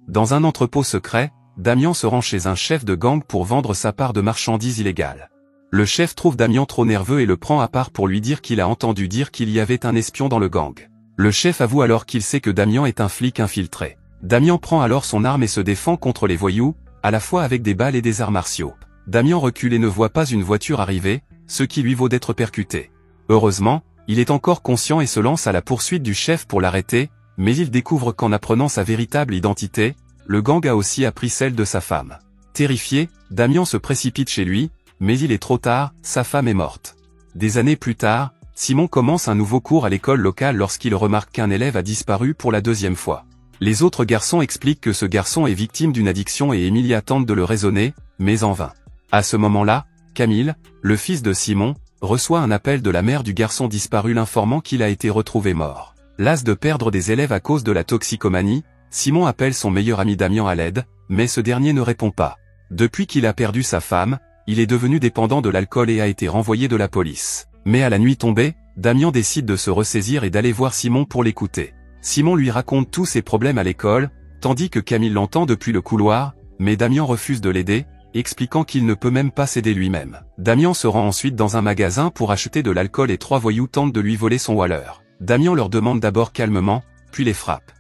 Dans un entrepôt secret, Damian se rend chez un chef de gang pour vendre sa part de marchandises illégales. Le chef trouve Damian trop nerveux et le prend à part pour lui dire qu'il a entendu dire qu'il y avait un espion dans le gang. Le chef avoue alors qu'il sait que Damian est un flic infiltré. Damian prend alors son arme et se défend contre les voyous, à la fois avec des balles et des arts martiaux. Damian recule et ne voit pas une voiture arriver, ce qui lui vaut d'être percuté. Heureusement, il est encore conscient et se lance à la poursuite du chef pour l'arrêter, mais il découvre qu'en apprenant sa véritable identité, le gang a aussi appris celle de sa femme. Terrifié, Damian se précipite chez lui, mais il est trop tard, sa femme est morte. Des années plus tard, Simon commence un nouveau cours à l'école locale lorsqu'il remarque qu'un élève a disparu pour la deuxième fois. Les autres garçons expliquent que ce garçon est victime d'une addiction et Emilia tente de le raisonner, mais en vain. À ce moment-là, Camille, le fils de Simon, reçoit un appel de la mère du garçon disparu l'informant qu'il a été retrouvé mort. Las de perdre des élèves à cause de la toxicomanie, Simon appelle son meilleur ami Damian à l'aide, mais ce dernier ne répond pas. Depuis qu'il a perdu sa femme, il est devenu dépendant de l'alcool et a été renvoyé de la police. Mais à la nuit tombée, Damian décide de se ressaisir et d'aller voir Simon pour l'écouter. Simon lui raconte tous ses problèmes à l'école, tandis que Camille l'entend depuis le couloir, mais Damian refuse de l'aider, expliquant qu'il ne peut même pas s'aider lui-même. Damian se rend ensuite dans un magasin pour acheter de l'alcool et trois voyous tentent de lui voler son waller. Damian leur demande d'abord calmement, puis les frappe.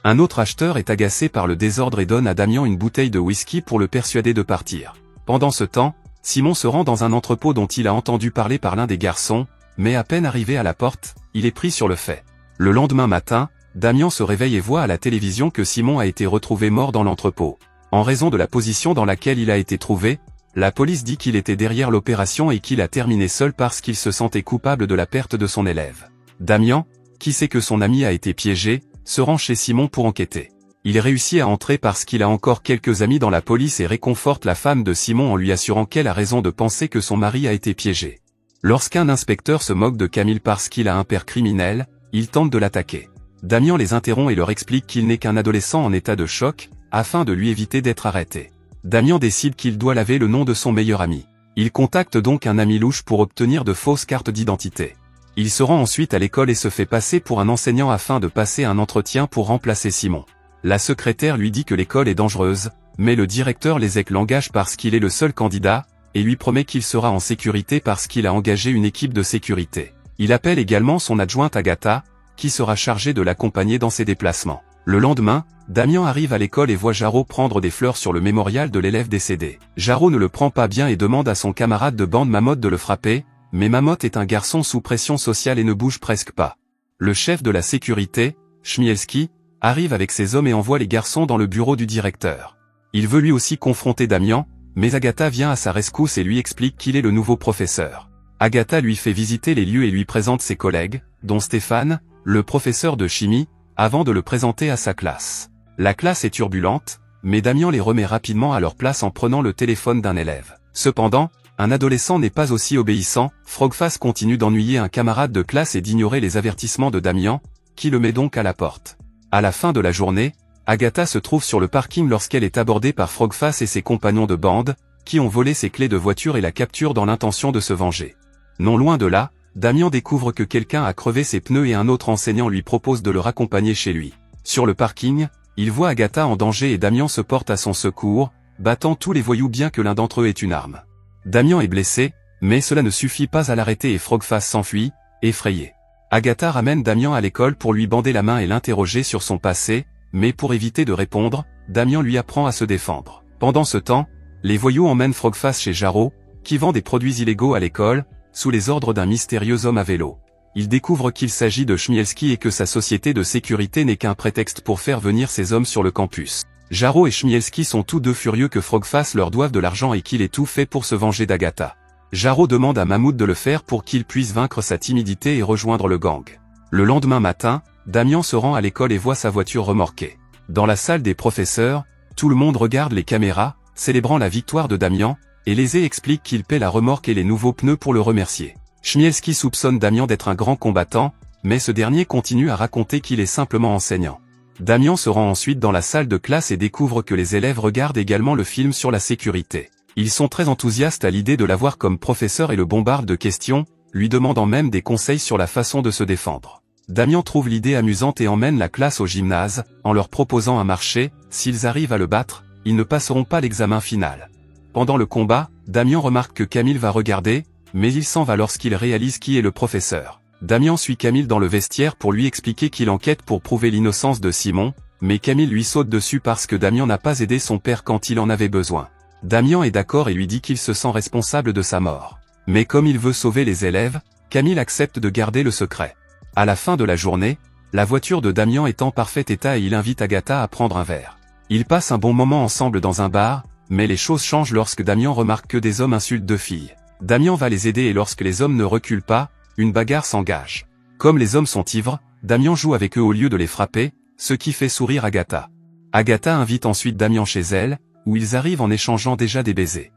Un autre acheteur est agacé par le désordre et donne à Damian une bouteille de whisky pour le persuader de partir. Pendant ce temps, Simon se rend dans un entrepôt dont il a entendu parler par l'un des garçons, mais à peine arrivé à la porte, il est pris sur le fait. Le lendemain matin, Damian se réveille et voit à la télévision que Simon a été retrouvé mort dans l'entrepôt. En raison de la position dans laquelle il a été trouvé, la police dit qu'il était derrière l'opération et qu'il a terminé seul parce qu'il se sentait coupable de la perte de son élève. Damian, qui sait que son ami a été piégé, se rend chez Simon pour enquêter. Il réussit à entrer parce qu'il a encore quelques amis dans la police et réconforte la femme de Simon en lui assurant qu'elle a raison de penser que son mari a été piégé. Lorsqu'un inspecteur se moque de Camille parce qu'il a un père criminel, il tente de l'attaquer. Damian les interrompt et leur explique qu'il n'est qu'un adolescent en état de choc, afin de lui éviter d'être arrêté. Damian décide qu'il doit laver le nom de son meilleur ami. Il contacte donc un ami louche pour obtenir de fausses cartes d'identité. Il se rend ensuite à l'école et se fait passer pour un enseignant afin de passer un entretien pour remplacer Simon. La secrétaire lui dit que l'école est dangereuse, mais le directeur l'ESSEC l'engage parce qu'il est le seul candidat, et lui promet qu'il sera en sécurité parce qu'il a engagé une équipe de sécurité. Il appelle également son adjointe Agatha, qui sera chargée de l'accompagner dans ses déplacements. Le lendemain, Damian arrive à l'école et voit Jarreau prendre des fleurs sur le mémorial de l'élève décédé. Jarreau ne le prend pas bien et demande à son camarade de bande Mamotte de le frapper, mais Mamotte est un garçon sous pression sociale et ne bouge presque pas. Le chef de la sécurité, Chmielski, arrive avec ses hommes et envoie les garçons dans le bureau du directeur. Il veut lui aussi confronter Damian, mais Agatha vient à sa rescousse et lui explique qu'il est le nouveau professeur. Agatha lui fait visiter les lieux et lui présente ses collègues, dont Stéphane, le professeur de chimie, avant de le présenter à sa classe. La classe est turbulente, mais Damian les remet rapidement à leur place en prenant le téléphone d'un élève. Cependant, un adolescent n'est pas aussi obéissant, Frogface continue d'ennuyer un camarade de classe et d'ignorer les avertissements de Damian, qui le met donc à la porte. À la fin de la journée, Agatha se trouve sur le parking lorsqu'elle est abordée par Frogface et ses compagnons de bande, qui ont volé ses clés de voiture et la capturent dans l'intention de se venger. Non loin de là, Damian découvre que quelqu'un a crevé ses pneus et un autre enseignant lui propose de le raccompagner chez lui. Sur le parking, il voit Agatha en danger et Damian se porte à son secours, battant tous les voyous bien que l'un d'entre eux ait une arme. Damian est blessé, mais cela ne suffit pas à l'arrêter et Frogface s'enfuit, effrayé. Agatha ramène Damian à l'école pour lui bander la main et l'interroger sur son passé, mais pour éviter de répondre, Damian lui apprend à se défendre. Pendant ce temps, les voyous emmènent Frogface chez Jarreau, qui vend des produits illégaux à l'école, sous les ordres d'un mystérieux homme à vélo. Il découvre qu'il s'agit de Chmielski et que sa société de sécurité n'est qu'un prétexte pour faire venir ces hommes sur le campus. Jarreau et Chmielski sont tous deux furieux que Frogface leur doive de l'argent et qu'il ait tout fait pour se venger d'Agatha. Jarreau demande à Mahmoud de le faire pour qu'il puisse vaincre sa timidité et rejoindre le gang. Le lendemain matin, Damian se rend à l'école et voit sa voiture remorquée. Dans la salle des professeurs, tout le monde regarde les caméras, célébrant la victoire de Damian, et Lésé explique qu'il paie la remorque et les nouveaux pneus pour le remercier. Chmielski soupçonne Damian d'être un grand combattant, mais ce dernier continue à raconter qu'il est simplement enseignant. Damian se rend ensuite dans la salle de classe et découvre que les élèves regardent également le film sur la sécurité. Ils sont très enthousiastes à l'idée de l'avoir comme professeur et le bombardent de questions, lui demandant même des conseils sur la façon de se défendre. Damien trouve l'idée amusante et emmène la classe au gymnase, en leur proposant un marché. S'ils arrivent à le battre, ils ne passeront pas l'examen final. Pendant le combat, Damien remarque que Camille va regarder, mais il s'en va lorsqu'il réalise qui est le professeur. Damien suit Camille dans le vestiaire pour lui expliquer qu'il enquête pour prouver l'innocence de Simon, mais Camille lui saute dessus parce que Damien n'a pas aidé son père quand il en avait besoin. Damien est d'accord et lui dit qu'il se sent responsable de sa mort. Mais comme il veut sauver les élèves, Camille accepte de garder le secret. À la fin de la journée, la voiture de Damien est en parfait état et il invite Agatha à prendre un verre. Ils passent un bon moment ensemble dans un bar, mais les choses changent lorsque Damien remarque que des hommes insultent deux filles. Damien va les aider et lorsque les hommes ne reculent pas, une bagarre s'engage. Comme les hommes sont ivres, Damien joue avec eux au lieu de les frapper, ce qui fait sourire Agatha. Agatha invite ensuite Damien chez elle, où ils arrivent en échangeant déjà des baisers.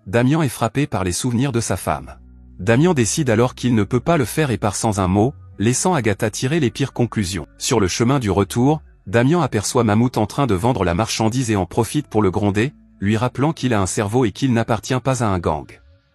Damien est frappé par les souvenirs de sa femme. Damien décide alors qu'il ne peut pas le faire et part sans un mot, laissant Agatha tirer les pires conclusions. Sur le chemin du retour, Damien aperçoit Mammouth en train de vendre la marchandise et en profite pour le gronder, lui rappelant qu'il a un cerveau et qu'il n'appartient pas à un gang.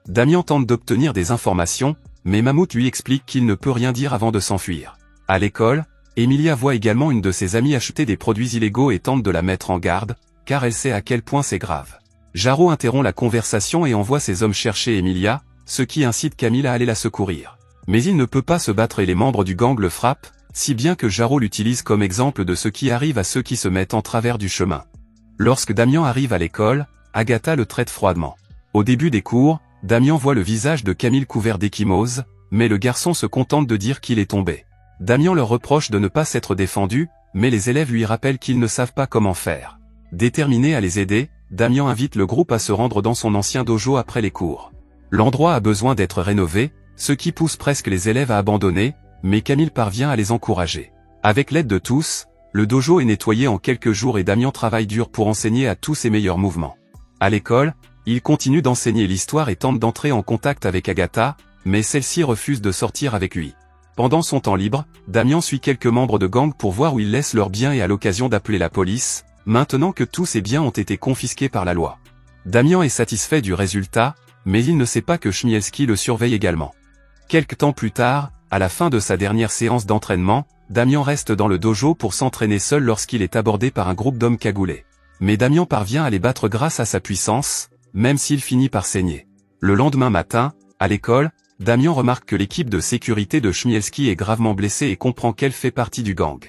Damien tente d'obtenir des informations, mais Mammouth lui explique qu'il ne peut rien dire avant de s'enfuir. À l'école, Emilia voit également une de ses amies acheter des produits illégaux et tente de la mettre en garde, car elle sait à quel point c'est grave. Jarreau interrompt la conversation et envoie ses hommes chercher Emilia, ce qui incite Camille à aller la secourir. Mais il ne peut pas se battre et les membres du gang le frappent, si bien que Jarreau l'utilise comme exemple de ce qui arrive à ceux qui se mettent en travers du chemin. Lorsque Damien arrive à l'école, Agatha le traite froidement. Au début des cours, Damien voit le visage de Camille couvert d'échymose, mais le garçon se contente de dire qu'il est tombé. Damien leur reproche de ne pas s'être défendu, mais les élèves lui rappellent qu'ils ne savent pas comment faire. Déterminé à les aider, Damien invite le groupe à se rendre dans son ancien dojo après les cours. L'endroit a besoin d'être rénové, ce qui pousse presque les élèves à abandonner, mais Camille parvient à les encourager. Avec l'aide de tous, le dojo est nettoyé en quelques jours et Damien travaille dur pour enseigner à tous ses meilleurs mouvements. À l'école, il continue d'enseigner l'histoire et tente d'entrer en contact avec Agatha, mais celle-ci refuse de sortir avec lui. Pendant son temps libre, Damien suit quelques membres de gang pour voir où ils laissent leurs biens et à l'occasion d'appeler la police, maintenant que tous ces biens ont été confisqués par la loi. Damien est satisfait du résultat, mais il ne sait pas que Chmielski le surveille également. Quelque temps plus tard, à la fin de sa dernière séance d'entraînement, Damien reste dans le dojo pour s'entraîner seul lorsqu'il est abordé par un groupe d'hommes cagoulés. Mais Damien parvient à les battre grâce à sa puissance, même s'il finit par saigner. Le lendemain matin, à l'école, Damien remarque que l'équipe de sécurité de Chmielski est gravement blessée et comprend qu'elle fait partie du gang.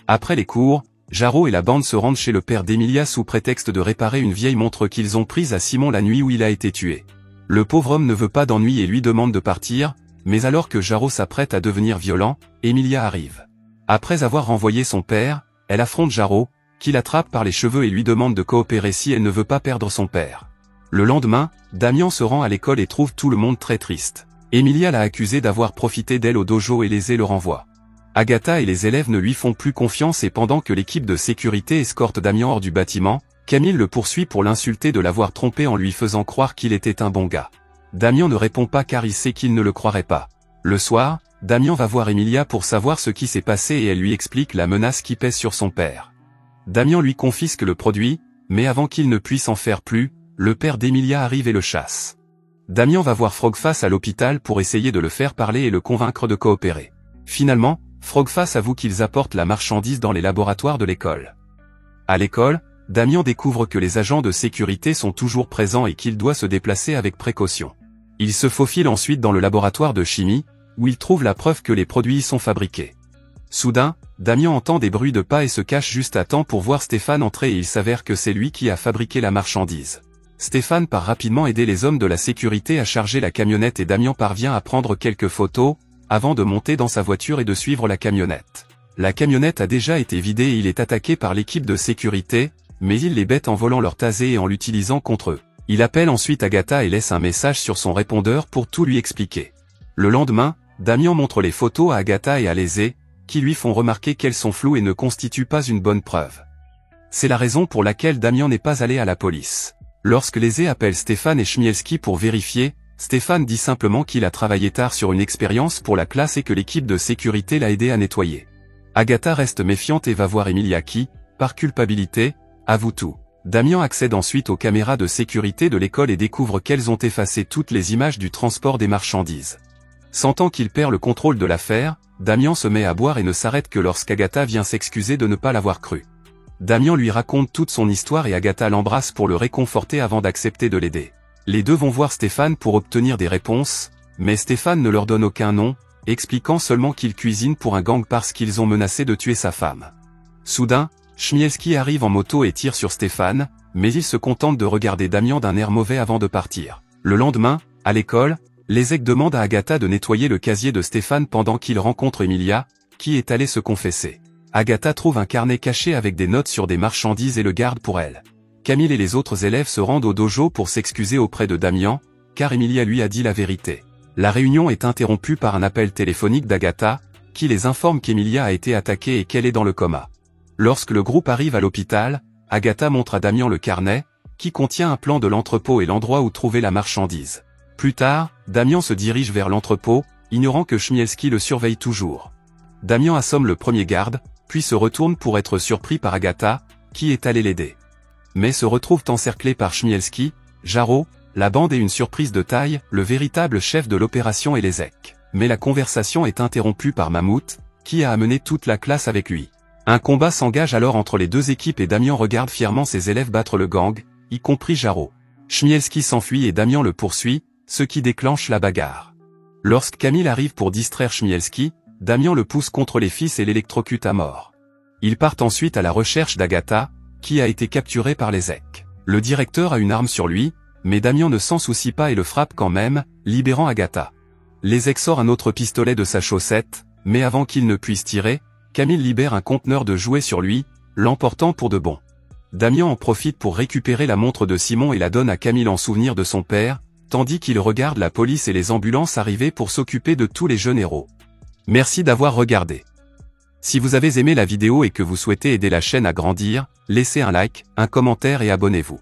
Après les cours, Jarreau et la bande se rendent chez le père d'Emilia sous prétexte de réparer une vieille montre qu'ils ont prise à Simon la nuit où il a été tué. Le pauvre homme ne veut pas d'ennui et lui demande de partir, mais alors que Jarreau s'apprête à devenir violent, Emilia arrive. Après avoir renvoyé son père, elle affronte Jarreau, qui l'attrape par les cheveux et lui demande de coopérer si elle ne veut pas perdre son père. Le lendemain, Damien se rend à l'école et trouve tout le monde très triste. Emilia l'a accusé d'avoir profité d'elle au dojo et lésé le renvoi. Agatha et les élèves ne lui font plus confiance et pendant que l'équipe de sécurité escorte Damien hors du bâtiment, Camille le poursuit pour l'insulter de l'avoir trompé en lui faisant croire qu'il était un bon gars. Damien ne répond pas car il sait qu'il ne le croirait pas. Le soir, Damien va voir Emilia pour savoir ce qui s'est passé et elle lui explique la menace qui pèse sur son père. Damien lui confisque le produit, mais avant qu'il ne puisse en faire plus, le père d'Emilia arrive et le chasse. Damien va voir Frogface à l'hôpital pour essayer de le faire parler et le convaincre de coopérer. Finalement, Frogface avoue qu'ils apportent la marchandise dans les laboratoires de l'école. À l'école, Damien découvre que les agents de sécurité sont toujours présents et qu'il doit se déplacer avec précaution. Il se faufile ensuite dans le laboratoire de chimie, où il trouve la preuve que les produits y sont fabriqués. Soudain, Damien entend des bruits de pas et se cache juste à temps pour voir Stéphane entrer et il s'avère que c'est lui qui a fabriqué la marchandise. Stéphane part rapidement aider les hommes de la sécurité à charger la camionnette et Damien parvient à prendre quelques photos, avant de monter dans sa voiture et de suivre la camionnette. La camionnette a déjà été vidée et il est attaqué par l'équipe de sécurité, mais il les bête en volant leur tasée et en l'utilisant contre eux. Il appelle ensuite Agatha et laisse un message sur son répondeur pour tout lui expliquer. Le lendemain, Damien montre les photos à Agatha et à Lésé, qui lui font remarquer qu'elles sont floues et ne constituent pas une bonne preuve. C'est la raison pour laquelle Damien n'est pas allé à la police. Lorsque Lésé appelle Stéphane et Chmielski pour vérifier, Stéphane dit simplement qu'il a travaillé tard sur une expérience pour la classe et que l'équipe de sécurité l'a aidé à nettoyer. Agatha reste méfiante et va voir Emilia qui, par culpabilité, avoue tout. Damien accède ensuite aux caméras de sécurité de l'école et découvre qu'elles ont effacé toutes les images du transport des marchandises. Sentant qu'il perd le contrôle de l'affaire, Damian se met à boire et ne s'arrête que lorsqu'Agatha vient s'excuser de ne pas l'avoir cru. Damian lui raconte toute son histoire et Agatha l'embrasse pour le réconforter avant d'accepter de l'aider. Les deux vont voir Stéphane pour obtenir des réponses, mais Stéphane ne leur donne aucun nom, expliquant seulement qu'il cuisine pour un gang parce qu'ils ont menacé de tuer sa femme. Soudain, Chmielski arrive en moto et tire sur Stéphane, mais il se contente de regarder Damian d'un air mauvais avant de partir. Le lendemain, à l'école, Leszek demande à Agatha de nettoyer le casier de Stéphane pendant qu'il rencontre Emilia, qui est allée se confesser. Agatha trouve un carnet caché avec des notes sur des marchandises et le garde pour elle. Camille et les autres élèves se rendent au dojo pour s'excuser auprès de Damian, car Emilia lui a dit la vérité. La réunion est interrompue par un appel téléphonique d'Agatha, qui les informe qu'Emilia a été attaquée et qu'elle est dans le coma. Lorsque le groupe arrive à l'hôpital, Agatha montre à Damian le carnet, qui contient un plan de l'entrepôt et l'endroit où trouver la marchandise. Plus tard, Damian se dirige vers l'entrepôt, ignorant que Chmielski le surveille toujours. Damian assomme le premier garde, puis se retourne pour être surpris par Agatha, qui est allée l'aider. Mais se retrouvent encerclés par Chmielski, Jarreau, la bande et une surprise de taille, le véritable chef de l'opération est Leszek. Mais la conversation est interrompue par Mammouth, qui a amené toute la classe avec lui. Un combat s'engage alors entre les deux équipes et Damian regarde fièrement ses élèves battre le gang, y compris Jarreau. Chmielski s'enfuit et Damian le poursuit, ce qui déclenche la bagarre. Lorsque Camille arrive pour distraire Chmielski, Damian le pousse contre les fils et l'électrocute à mort. Ils partent ensuite à la recherche d'Agatha, qui a été capturée par Leszek. Le directeur a une arme sur lui, mais Damian ne s'en soucie pas et le frappe quand même, libérant Agatha. Leszek sort un autre pistolet de sa chaussette, mais avant qu'il ne puisse tirer, Camille libère un conteneur de jouets sur lui, l'emportant pour de bon. Damian en profite pour récupérer la montre de Simon et la donne à Camille en souvenir de son père, tandis qu'il regarde la police et les ambulances arriver pour s'occuper de tous les jeunes héros. Merci d'avoir regardé. Si vous avez aimé la vidéo et que vous souhaitez aider la chaîne à grandir, laissez un like, un commentaire et abonnez-vous.